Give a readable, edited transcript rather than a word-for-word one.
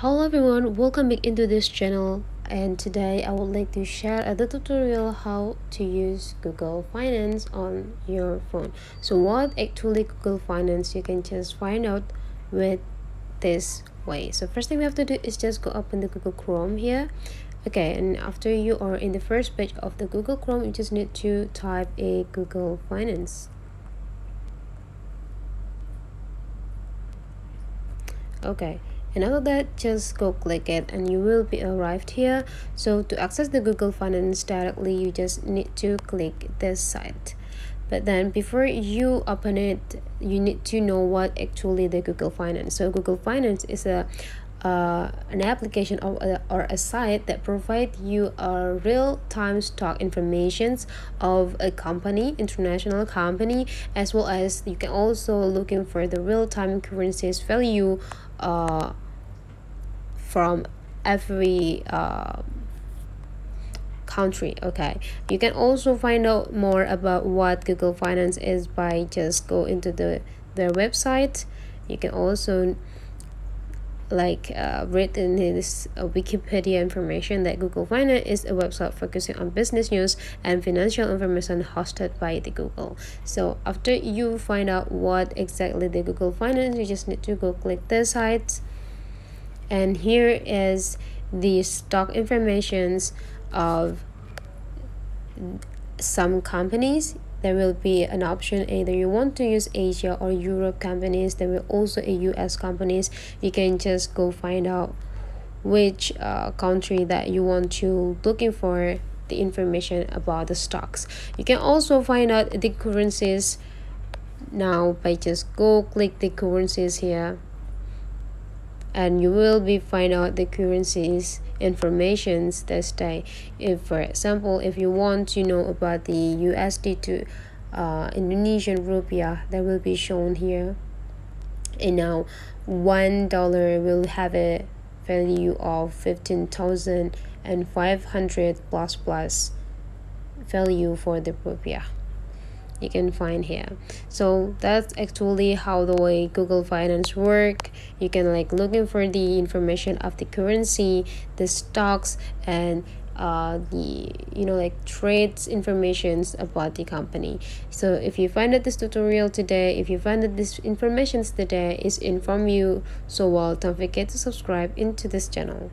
Hello everyone, welcome back into this channel, and today I would like to share a tutorial how to use Google Finance on your phone. So what actually Google Finance, you can just find out with this way. So first thing we have to do is just go open the Google Chrome here. Okay, and after you are in the first page of the Google Chrome, you just need to type a Google Finance. Okay, and after that, just go click it and you will be arrived here. So to access the Google Finance directly, you just need to click this site. But then before you open it, you need to know what actually the Google Finance. So Google Finance is an application or a site that provide you a real-time stock informations of a company, international company, as well as you can also looking for the real-time currencies value from every country. Okay, you can also find out more about what Google Finance is by just go into their website. You can also read in this Wikipedia information that Google Finance is a website focusing on business news and financial information hosted by the Google. So after you find out what exactly the Google Finance, you just need to go click this site, and here is the stock informations of some companies. There will be an option either you want to use Asia or Europe companies. There will also a US companies. You can just go find out which country that you want to looking for the information about the stocks. You can also find out the currencies now by just go click the currencies here, and you will be find out the currencies informations this day. If for example, if you want to know about the USD to Indonesian rupiah, that will be shown here. And now $1 will have a value of 15,500 plus value for the rupiah you can find here. So that's actually how the way Google Finance work. You can looking for the information of the currency, the stocks, and the trades informations about the company. So if you find that this tutorial today, if you find that this information today is inform you so well, don't forget to subscribe into this channel.